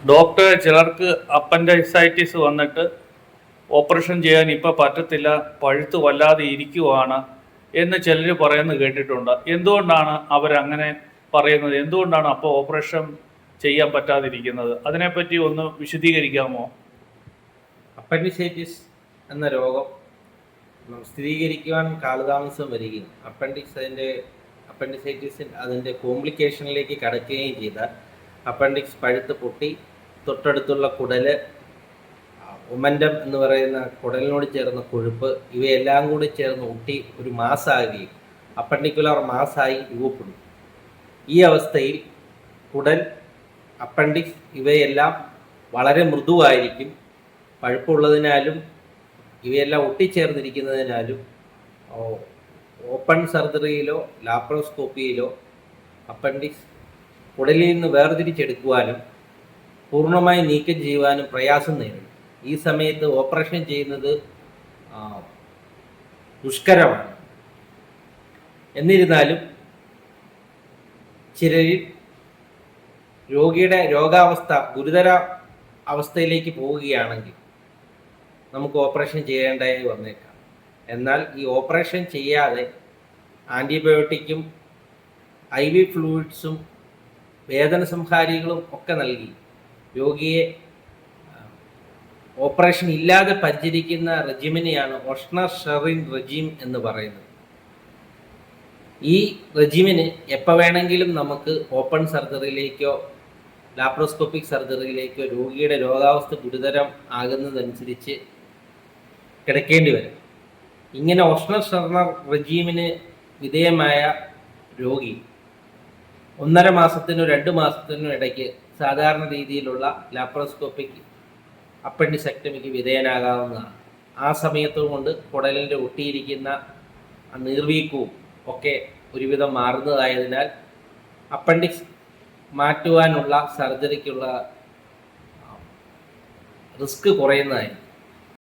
Doctor ചിലർക്ക് appendicitis വന്നിട്ട് operation ചെയ്യാൻ ഇപ്പം പറ്റത്തില്ല, പഴുത്ത് വല്ലാതെ ഇരിക്കുവാണ് എന്ന് ചിലർ പറയുന്നത് കേട്ടിട്ടുണ്ട്. എന്തുകൊണ്ടാണ് അവരങ്ങനെ പറയുന്നത്? എന്തുകൊണ്ടാണ് അപ്പോൾ ഓപ്പറേഷൻ ചെയ്യാൻ പറ്റാതിരിക്കുന്നത്? അതിനെപ്പറ്റി ഒന്ന് വിശദീകരിക്കാമോ? അപ്പൻഡിസൈറ്റിസ് എന്ന രോഗം സ്ഥിരീകരിക്കുവാൻ കാലതാമസം വരികയും അപ്പൻഡിസൈറ്റിസ് അതിൻ്റെ കോംപ്ലിക്കേഷനിലേക്ക് കടക്കുകയും ചെയ്താൽ അപ്പൻഡിക്സ് പഴുത്ത് പൊട്ടി തൊട്ടടുത്തുള്ള കുടല്, ഒമൻഡം എന്ന് പറയുന്ന കുടലിനോട് ചേർന്ന കൊഴുപ്പ്, ഇവയെല്ലാം കൂടി ചേർന്ന് ഒട്ടി ഒരു മാസാകുകയും അപ്പൻഡിക്കുലർ മാസായി രൂപപ്പെടും. ഈ അവസ്ഥയിൽ കുടൽ, അപ്പൻഡിക്സ് ഇവയെല്ലാം വളരെ മൃദുവായിരിക്കും. പഴുപ്പുള്ളതിനാലും ഇവയെല്ലാം ഒട്ടിച്ചേർന്നിരിക്കുന്നതിനാലും ഓപ്പൺ സർജറിയിലോ ലാപ്രോസ്കോപ്പിയിലോ അപ്പൻഡിക്സ് കുടലിൽ നിന്ന് വേർതിരിച്ചെടുക്കുവാനും പൂർണ്ണമായി നീക്കം ചെയ്യുവാനും പ്രയാസം നേരിടും. ഈ സമയത്ത് ഓപ്പറേഷൻ ചെയ്യുന്നത് ദുഷ്കരമാണ്. എന്നിരുന്നാലും ചിലരിൽ രോഗിയുടെ രോഗാവസ്ഥ ഗുരുതര അവസ്ഥയിലേക്ക് പോവുകയാണെങ്കിൽ നമുക്ക് ഓപ്പറേഷൻ ചെയ്യേണ്ടതായി വന്നേക്കാം. എന്നാൽ ഈ ഓപ്പറേഷൻ ചെയ്യാതെ ആൻറ്റിബയോട്ടിക്കും IV ഫ്ലൂയിഡ്സും വേദന സംഹാരികളും ഒക്കെ നൽകി രോഗിയെ ഓപ്പറേഷൻ ഇല്ലാതെ പരിചരിക്കുന്ന റെജിമിനെയാണ് ഓഷ്ണർ ഷെറിൻ റെജിം എന്ന് പറയുന്നത്. ഈ റെജിമിന് എപ്പോൾ വേണമെങ്കിലും നമുക്ക് ഓപ്പൺ സർജറിയിലേക്കോ ലാപ്രോസ്കോപ്പിക് സർജറിയിലേക്കോ രോഗിയുടെ രോഗാവസ്ഥ ഗുരുതരം ആകുന്നതനുസരിച്ച് കിടക്കേണ്ടി വരും. ഇങ്ങനെ ഓഷ്ണർ ഷെറിൻ റെജീമിന് വിധേയമായ രോഗി 1.5 മാസത്തിനോ 2 മാസത്തിനോ ഇടയ്ക്ക് സാധാരണ രീതിയിലുള്ള ലാപ്രോസ്കോപ്പിക് അപ്പൻഡിസെക്ടമിക്ക് വിധേയനാകാവുന്നതാണ്. ആ സമയത്ത് കൊണ്ട് കുടലിൻ്റെ ഒട്ടിയിരിക്കുന്ന നീർവീക്കവും ഒക്കെ ഒരുവിധം മാറുന്നതായതിനാൽ അപ്പൻഡിക്സ് മാറ്റുവാനുള്ള സർജറിക്കുള്ള റിസ്ക് കുറയുന്നതായിരിക്കും.